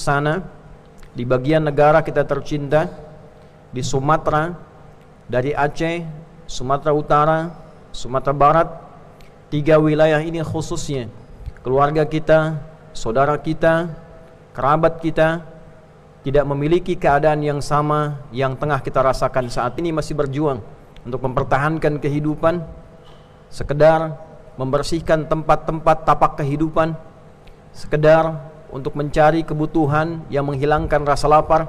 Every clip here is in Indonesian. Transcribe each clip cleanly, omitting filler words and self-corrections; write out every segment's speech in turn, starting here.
sana, di bagian negara kita tercinta, di Sumatera, dari Aceh, Sumatera Utara, Sumatera Barat, 3 wilayah ini khususnya keluarga kita, saudara kita, kerabat kita tidak memiliki keadaan yang sama yang tengah kita rasakan saat ini, masih berjuang untuk mempertahankan kehidupan, sekedar membersihkan tempat-tempat tapak kehidupan, sekedar untuk mencari kebutuhan yang menghilangkan rasa lapar.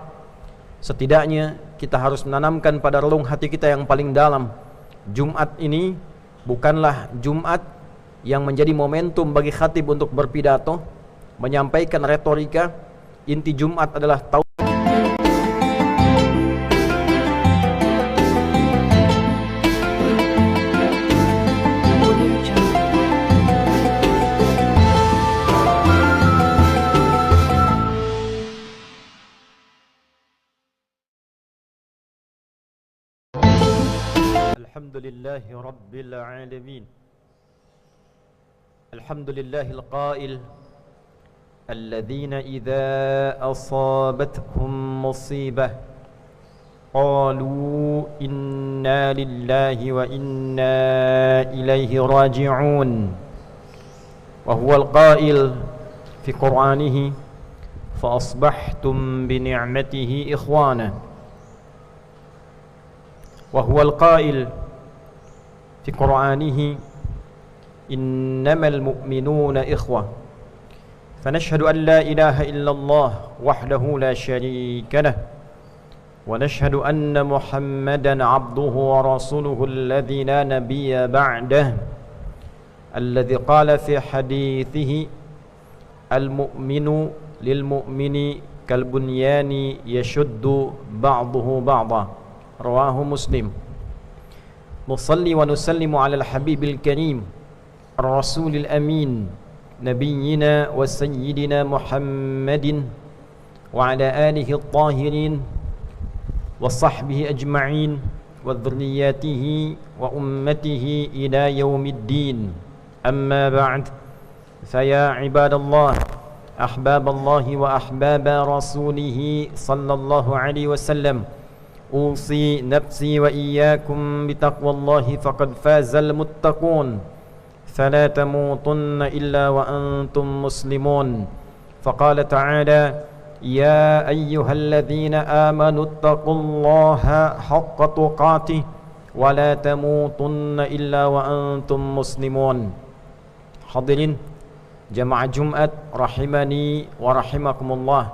Setidaknya kita harus menanamkan pada relung hati kita yang paling dalam, Jumat ini bukanlah Jumat yang menjadi momentum bagi khatib untuk berpidato, menyampaikan retorika. Inti Jumat adalah Alhamdulillahi Rabbil Alamin. Alhamdulillahil qail Alladzina idza asabathum musibah qalu inna lillahi wa inna ilaihi raji'un. Wa huwal qail fi Qur'anihi fa asbahtum bi ni'matihi ikhwana. Wa huwal qail fi Qur'anihi innamal mu'minuna ikhwah. فنشهد أن لا إله إلا الله وحده لا شريك له ونشهد أن محمدا عبده ورسوله الذي لا نبي بعده الذي قال في حديثه المؤمن للمؤمن كالبنيان يشد بعضه بعضا رواه مسلم. نصلي ونسلم على الحبيب الكريم الرسول الأمين نبينا وسيدنا محمد وعلى آله الطاهرين وصحبه أجمعين وذرياته وأمته إلى يوم الدين. أما بعد، فيا عباد الله أحباب الله وأحباب رسوله صلى الله عليه وسلم، أوصي نفسي وإياكم بتقوى الله فقد فاز المتقون. فلا تموتن إلا وأنتم مسلمون. فقال تعالى: يا أيها الذين آمنوا اتقوا الله حق تقاته ولا تموتن إلا وأنتم مسلمون. Hadirin jamaah Jumat rahimani wa rahimakumullah.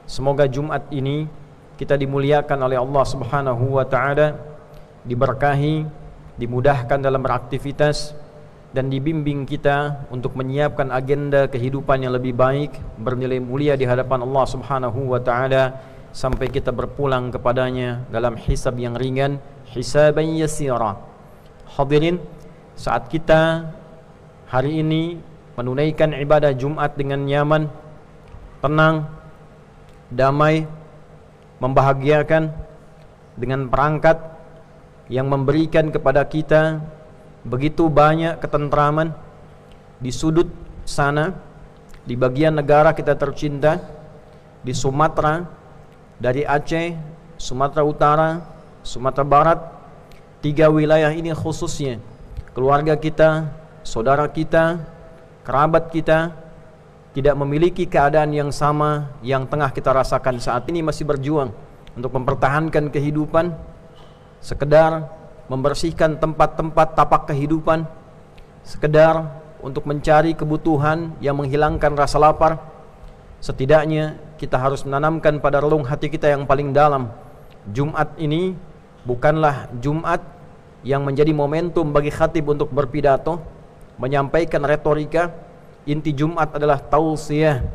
Semoga Jumat ini kita dimuliakan oleh Allah Subhanahu wa taala, diberkahi, dimudahkan dalam beraktivitas, dan dibimbing kita untuk menyiapkan agenda kehidupan yang lebih baik, bernilai mulia di hadapan Allah Subhanahu wa taala sampai kita berpulang kepadanya dalam hisab yang ringan, hisaban yasira. Hadirin, saat kita hari ini menunaikan ibadah Jumat dengan nyaman, tenang, damai, membahagiakan, dengan perangkat yang memberikan kepada kita begitu banyak ketentraman, di sudut sana, di bagian negara kita tercinta, di Sumatera, dari Aceh, Sumatera Utara, Sumatera Barat, 3 wilayah ini khususnya keluarga kita, saudara kita, kerabat kita tidak memiliki keadaan yang sama yang tengah kita rasakan saat ini, masih berjuang untuk mempertahankan kehidupan, sekedar membersihkan tempat-tempat tapak kehidupan, sekedar untuk mencari kebutuhan yang menghilangkan rasa lapar. Setidaknya kita harus menanamkan pada relung hati kita yang paling dalam, Jumat ini bukanlah Jumat yang menjadi momentum bagi khatib untuk berpidato, menyampaikan retorika. Inti Jumat adalah tausiyah,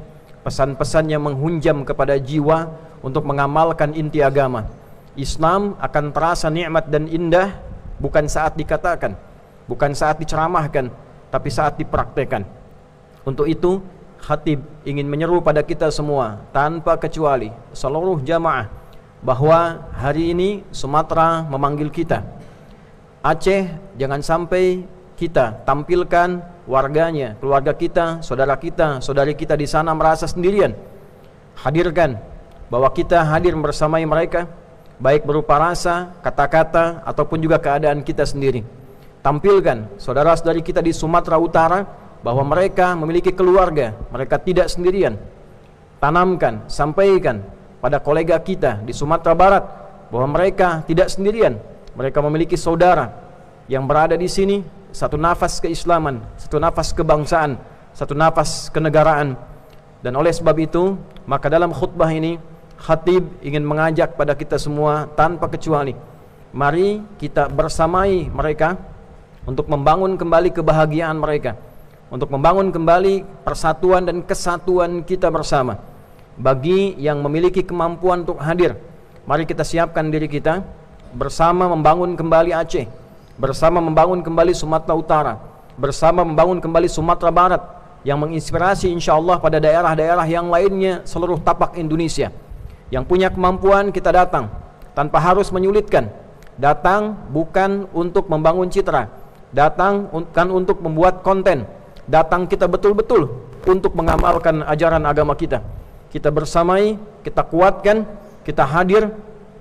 pesan-pesan yang menghunjam kepada jiwa untuk mengamalkan inti agama. Islam akan terasa nikmat dan indah bukan saat dikatakan, bukan saat diceramahkan, tapi saat dipraktekkan. Untuk itu, khatib ingin menyeru pada kita semua tanpa kecuali, seluruh jamaah, bahwa hari ini Sumatera memanggil kita. Aceh jangan sampai kita tampilkan warganya, keluarga kita, saudari kita di sana merasa sendirian. hadirkan bahwa kita hadir bersamai mereka, baik berupa rasa, kata-kata, ataupun juga keadaan kita sendiri. Tampilkan saudara-saudari kita di Sumatera Utara bahwa mereka memiliki keluarga, mereka tidak sendirian. Tanamkan, sampaikan pada kolega kita di Sumatera Barat bahwa mereka tidak sendirian. Mereka memiliki saudara yang berada di sini, satu nafas keislaman, satu nafas kebangsaan, satu nafas kenegaraan. Dan oleh sebab itu, maka dalam khutbah ini khatib ingin mengajak pada kita semua tanpa kecuali, mari kita bersamai mereka untuk membangun kembali kebahagiaan mereka, untuk membangun kembali persatuan dan kesatuan kita bersama. Bagi yang memiliki kemampuan untuk hadir, mari kita siapkan diri kita bersama membangun kembali Aceh, bersama membangun kembali Sumatera Utara, bersama membangun kembali Sumatera Barat, yang menginspirasi insyaallah pada daerah-daerah yang lainnya seluruh tapak Indonesia. Yang punya kemampuan kita datang tanpa harus menyulitkan. Datang bukan untuk membangun citra, datang bukan untuk membuat konten, datang kita betul-betul untuk mengamalkan ajaran agama kita. Kita bersamai, kita kuatkan, kita hadir,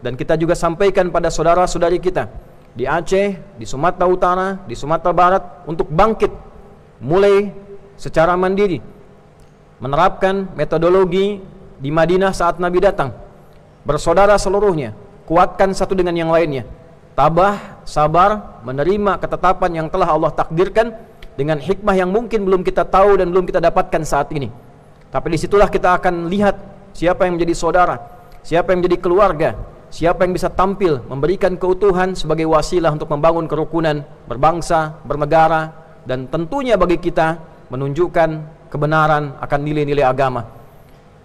dan kita juga sampaikan pada saudara-saudari kita di Aceh, di Sumatera Utara, di Sumatera Barat untuk bangkit mulai secara mandiri, menerapkan metodologi di Madinah saat Nabi datang. Bersaudara seluruhnya, kuatkan satu dengan yang lainnya, tabah, sabar, menerima ketetapan yang telah Allah takdirkan dengan hikmah yang mungkin belum kita tahu dan belum kita dapatkan saat ini. Tapi disitulah kita akan lihat siapa yang menjadi saudara, siapa yang menjadi keluarga, siapa yang bisa tampil memberikan keutuhan sebagai wasilah untuk membangun kerukunan berbangsa, bernegara, dan tentunya bagi kita menunjukkan kebenaran akan nilai-nilai agama.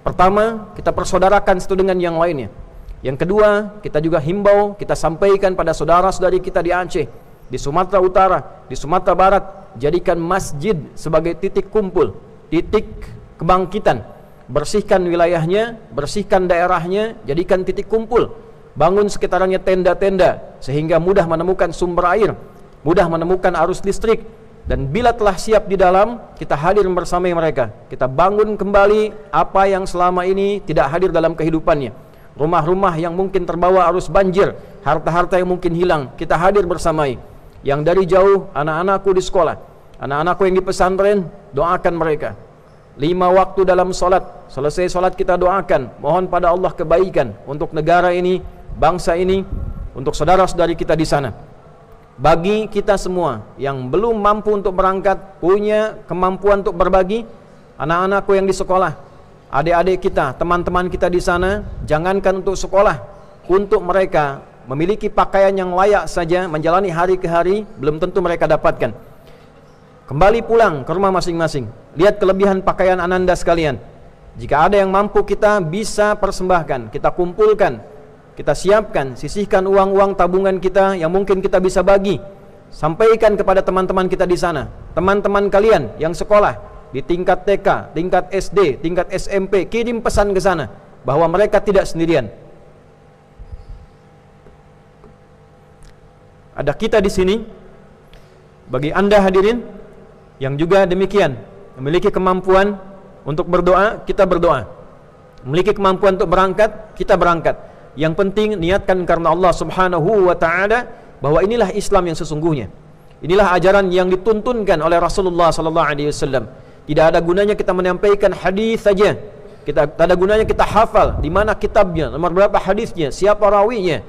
Pertama, kita persaudarakan satu dengan yang lainnya. Yang kedua, kita juga himbau, kita sampaikan pada saudara-saudari kita di Aceh, di Sumatera Utara, di Sumatera Barat, jadikan masjid sebagai titik kumpul, titik kebangkitan. Bersihkan wilayahnya, bersihkan daerahnya, jadikan titik kumpul. Bangun sekitarnya tenda-tenda sehingga mudah menemukan sumber air, mudah menemukan arus listrik. Dan bila telah siap di dalam, kita hadir bersama mereka. Kita bangun kembali apa yang selama ini tidak hadir dalam kehidupannya. Rumah-rumah yang mungkin terbawa arus banjir, harta-harta yang mungkin hilang, kita hadir bersamai. Yang dari jauh, anak-anakku di sekolah, anak-anakku yang di pesantren, doakan mereka. 5 waktu dalam solat, selesai solat kita doakan, mohon pada Allah kebaikan untuk negara ini, bangsa ini, untuk saudara-saudari kita di sana. Bagi kita semua yang belum mampu untuk berangkat, punya kemampuan untuk berbagi, anak-anakku yang di sekolah, adik-adik kita, teman-teman kita di sana, jangankan untuk sekolah, untuk mereka memiliki pakaian yang layak saja menjalani hari ke hari, belum tentu mereka dapatkan. Kembali pulang ke rumah masing-masing, lihat kelebihan pakaian ananda sekalian. Jika ada yang mampu, kita bisa persembahkan, kita kumpulkan, kita siapkan, sisihkan uang-uang tabungan kita yang mungkin kita bisa bagi. Sampaikan kepada teman-teman kita di sana, teman-teman kalian yang sekolah di tingkat TK, tingkat SD, tingkat SMP, kirim pesan ke sana bahwa mereka tidak sendirian. Ada kita di sini. Bagi Anda hadirin yang juga demikian, memiliki kemampuan untuk berdoa, kita berdoa. Memiliki kemampuan untuk berangkat, kita berangkat. Yang penting niatkan karena Allah Subhanahu wa ta'ala bahwa inilah Islam yang sesungguhnya. Inilah ajaran yang dituntunkan oleh Rasulullah sallallahu alaihi wasallam. Tidak ada gunanya kita menyampaikan hadis saja. Tak ada gunanya kita hafal di mana kitabnya, nomor berapa hadisnya, siapa rawinya,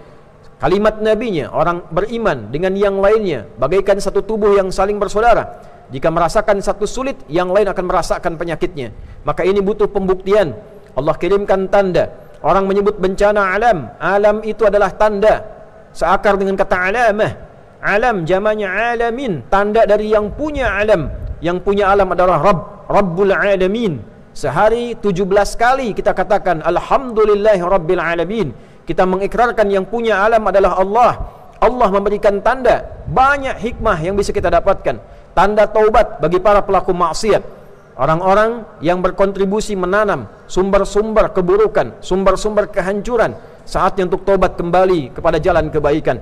kalimat nabinya. Orang beriman dengan yang lainnya bagaikan satu tubuh yang saling bersaudara. Jika merasakan satu sulit, yang lain akan merasakan penyakitnya. Maka ini butuh pembuktian. Allah kirimkan tanda. Orang menyebut bencana alam. Alam itu adalah tanda. Seakar dengan kata alamah. Alam jamaknya alamin. Tanda dari yang punya alam. Yang punya alam adalah Rabb, Rabbul Alamin. Sehari 17 kali kita katakan Alhamdulillahi Rabbil Alamin. Kita mengikrarkan yang punya alam adalah Allah. Allah memberikan tanda. Banyak hikmah yang bisa kita dapatkan. Tanda taubat bagi para pelaku maksiat. Orang-orang yang berkontribusi menanam sumber-sumber keburukan, sumber-sumber kehancuran, saatnya untuk tobat kembali kepada jalan kebaikan.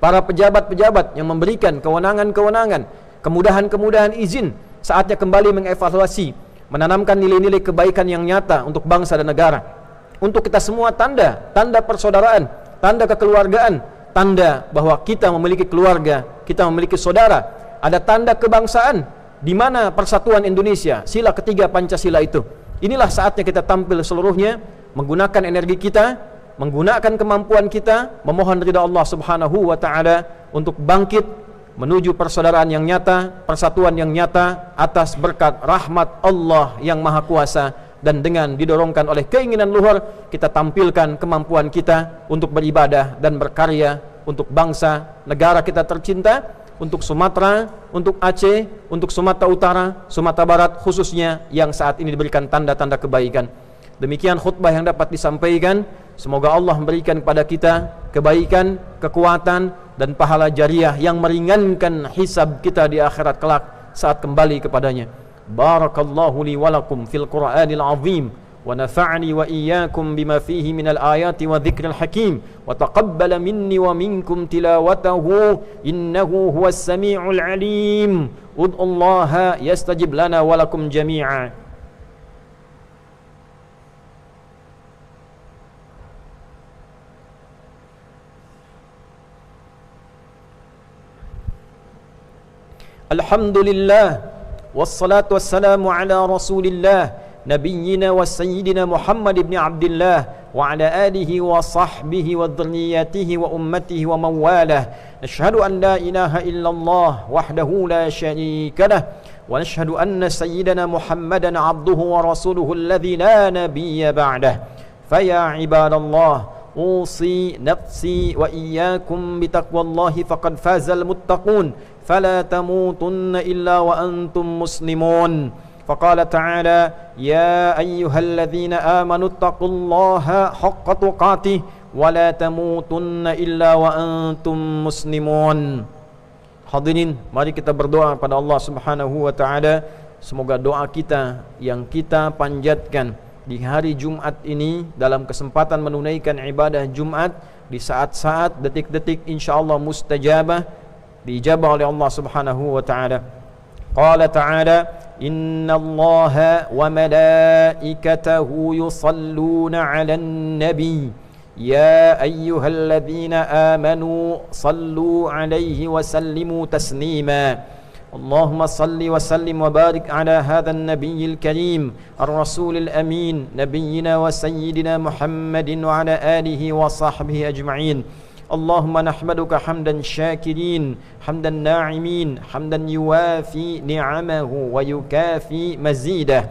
Para pejabat-pejabat yang memberikan kewenangan-kewenangan, kemudahan-kemudahan izin, saatnya kembali mengevaluasi menanamkan nilai-nilai kebaikan yang nyata untuk bangsa dan negara. Untuk kita semua tanda persaudaraan, tanda kekeluargaan, tanda bahwa kita memiliki keluarga, kita memiliki saudara. Ada tanda kebangsaan, di mana persatuan Indonesia, sila ketiga Pancasila itu. Inilah saatnya kita tampil seluruhnya, menggunakan energi kita, menggunakan kemampuan kita, memohon ridha Allah Subhanahu wa taala untuk bangkit menuju persaudaraan yang nyata, persatuan yang nyata atas berkat rahmat Allah yang Maha Kuasa. Dan dengan didorongkan oleh keinginan luhur, kita tampilkan kemampuan kita untuk beribadah dan berkarya untuk bangsa, negara kita tercinta, untuk Sumatera, untuk Aceh, untuk Sumatera Utara, Sumatera Barat khususnya yang saat ini diberikan tanda-tanda kebaikan. Demikian khutbah yang dapat disampaikan. Semoga Allah memberikan kepada kita kebaikan, kekuatan, dan pahala jariah yang meringankan hisab kita di akhirat kelak saat kembali kepadanya. Barakallahu li wa lakum fil Qur'anil azim wa nafa'ani wa iyyakum bima fihi minal ayati wa dzikril hakim wa taqabbala minni wa minkum tilawatahu innahu huwas samiul alim. Ud'ullaha yastajib lana wa lakum jami'a. Alhamdulillah wassalatu wassalamu ala rasulillah nabiyyina wa sayyidina Muhammad ibn Abdillah wa ala alihi wa sahbihi wa dhurriyyatihi wa ummatihi wa mawalah. Nashhadu an la ilaha illallah wahdahu la syarika lah wa nashhadu anna sayyidana Muhammadan abduhu wa rasuluhu alladhi la nabiyya ba'dah. Faya ibadallah, usi nafsi wa iyyakum bitaqwallahi faqad fazal muttaqun فلا تموتن إلا وأنتم مسلمون. فقال تعالى يا أيها الذين آمنوا اتقوا الله حق تقاته ولا تموتن إلا وأنتم مسلمون. Hadirin, mari kita berdoa pada Allah Subhanahu wa taala. Semoga doa kita yang kita panjatkan di hari Jumat ini dalam kesempatan menunaikan ibadah Jumat di saat-saat detik-detik insyaallah mustajabah, diijabah oleh Allah Subhanahu wa taala. Qala ta'ala innallaha wa malaikatahu yusalluna 'alan nabi ya ayyuhalladzina amanu sallu 'alaihi wa sallimu taslima. Allahumma salli wa sallim wa barik ala hadzal nabiyil karim ar-rasulil amin nabiyyina wa sayyidina Muhammadin wa ala alihi wa sahbihi ajma'in. اللهم نحمدك حمدا شاكرين حمدا ناعمين حمدا يوافي نعمه ويكافي مزيده.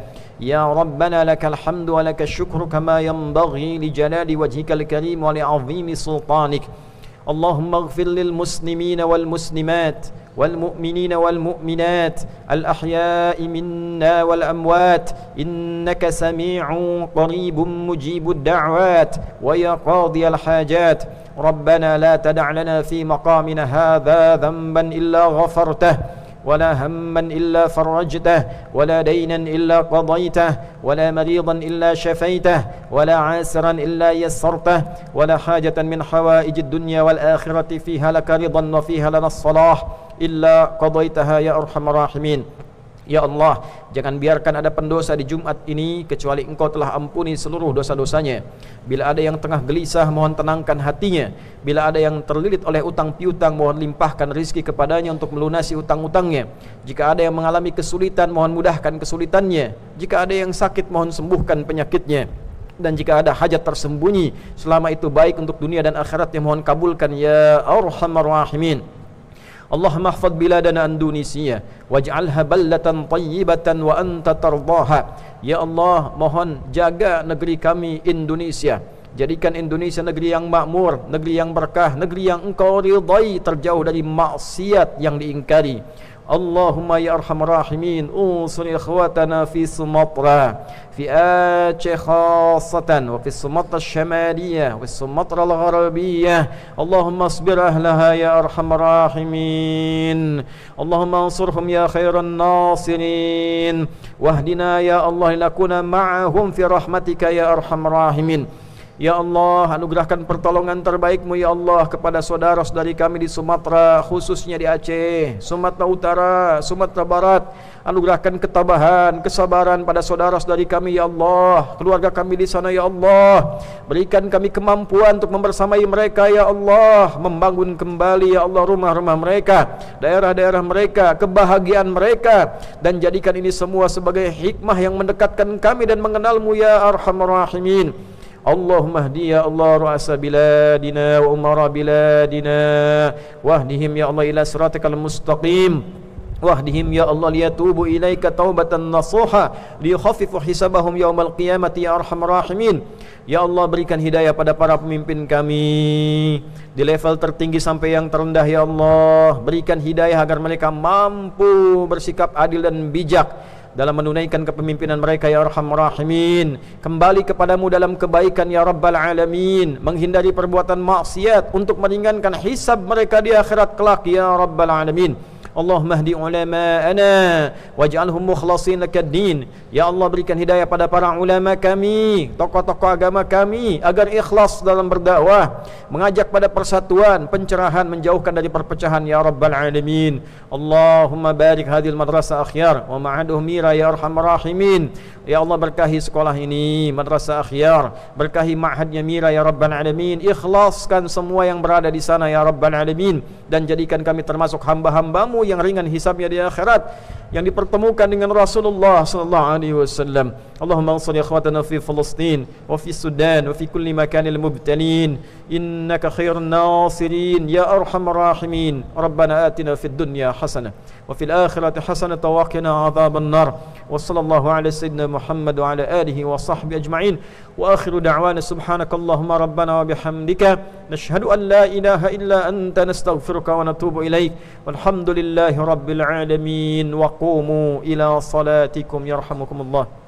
يا ربنا لك الحمد ولك الشكر كما ينبغي لجلال وجهك الكريم ولعظيم سلطانك. اللهم اغفر للمسلمين والمسلمات والمؤمنين والمؤمنات الأحياء منا والأموات إنك سميع قريب مجيب الدعوات ويا قاضي الحاجات. ربنا لا تدع لنا في مقامنا هذا ذنبا إلا غفرته ولا هما إلا فرجته ولا دينا إلا قضيته ولا مريضا إلا شفيته ولا عاسرا إلا يسرته ولا حاجة من حوائج الدنيا والآخرة فيها لك رضا وفيها لنا الصلاح إلا قضيتها يا أرحم الراحمين. Ya Allah, jangan biarkan ada pendosa di Jumat ini kecuali Engkau telah ampuni seluruh dosa-dosanya. Bila ada yang tengah gelisah, mohon tenangkan hatinya. Bila ada yang terlilit oleh utang piutang, mohon limpahkan rizki kepadanya untuk melunasi utang-utangnya. Jika ada yang mengalami kesulitan, mohon mudahkan kesulitannya. Jika ada yang sakit, mohon sembuhkan penyakitnya. Dan jika ada hajat tersembunyi, selama itu baik untuk dunia dan akhiratnya, mohon kabulkan ya Arhamar Rahimin. Allahumma ahfad biladana Indonesia waj'alha baldatan tayyibatan wa anta tardaha. Ya Allah, mohon jaga negeri kami Indonesia. Jadikan Indonesia negeri yang makmur, negeri yang berkah, negeri yang Engkau ridai, terjauh dari maksiat yang diingkari. Allahumma ya arhamar rahimin unsur ikhwatana fi Sumatra fi Aceh khassatan wa fi Sumatra Syamaliyah wa Sumatra Al-Gharabiyah. Allahumma asbir ahlaha ya arhamar rahimin. Allahumma ansurhum ya khairan nasirin wahdina ya Allah lakuna ma'ahum fi rahmatika ya arhamar rahimin. Ya Allah, anugerahkan pertolongan terbaik-Mu ya Allah kepada saudara-saudari kami di Sumatera, khususnya di Aceh, Sumatera Utara, Sumatera Barat. Anugerahkan ketabahan, kesabaran pada saudara-saudari kami ya Allah, keluarga kami di sana ya Allah. Berikan kami kemampuan untuk membersamai mereka ya Allah, membangun kembali ya Allah rumah-rumah mereka, daerah-daerah mereka, kebahagiaan mereka, dan jadikan ini semua sebagai hikmah yang mendekatkan kami dan mengenal-Mu ya Arhamar Rahimin. Allahumma hdi ya Allah ru'asa biladina wa umara biladina wahdihim ya Allah ila siratikal mustaqim, wahdihim ya Allah liyatubu ilaika taubatan nasuha liyukhaffifu hisabahum yaumal qiyamati ya Arhamar Rahimin. Ya Allah, berikan hidayah pada para pemimpin kami di level tertinggi sampai yang terendah ya Allah. Berikan hidayah agar mereka mampu bersikap adil dan bijak dalam menunaikan kepemimpinan mereka ya Arhamar Rahimin. Kembali kepadamu dalam kebaikan ya Rabbal Alamin, menghindari perbuatan maksiat untuk meringankan hisab mereka di akhirat kelak ya Rabbal Alamin. Allahumma hdi ulama'ana waj'alhum mukhlasin lakad-din. Ya Allah, berikan hidayah pada para ulama kami, tokoh-tokoh agama kami, agar ikhlas dalam berdakwah, mengajak pada persatuan, pencerahan, menjauhkan dari perpecahan ya Rabbal Alamin. Allahumma barik hadhil madrasah akhyar wa ma'aduh mira ya Arhamar Rahimin. Ya Allah, berkahi sekolah ini, madrasah akhyar, berkahi ma'hadnya mira ya Rabbal Alamin. Ikhlaskan semua yang berada di sana ya Rabbal Alamin, dan jadikan kami termasuk hamba-hamba-Mu yang ringan hisabnya di akhirat, yang dipertemukan dengan Rasulullah sallallahu alaihi wasallam. Allahumma ansur ikhwatana fi Palestin wa fi Sudan wa fi kulli makanil mubtalin innaka khairun nasirin ya Arhamar Rahimin. Rabbana atina fid dunya hasanah wa fil akhirati hasanah wa qina adzaban nar. Wa sallallahu ala sayyidina Muhammad wa ala alihi wa sahbihi ajma'in. Wa akhiru da'wana subhanakallahumma rabbana wa bihamdika nashhadu an la ilaha illa anta nastaghfiruka wa natubu ilaik. Walhamdulillahi rabbil alamin. Wa qumu ila salatikum yarhamukumullah.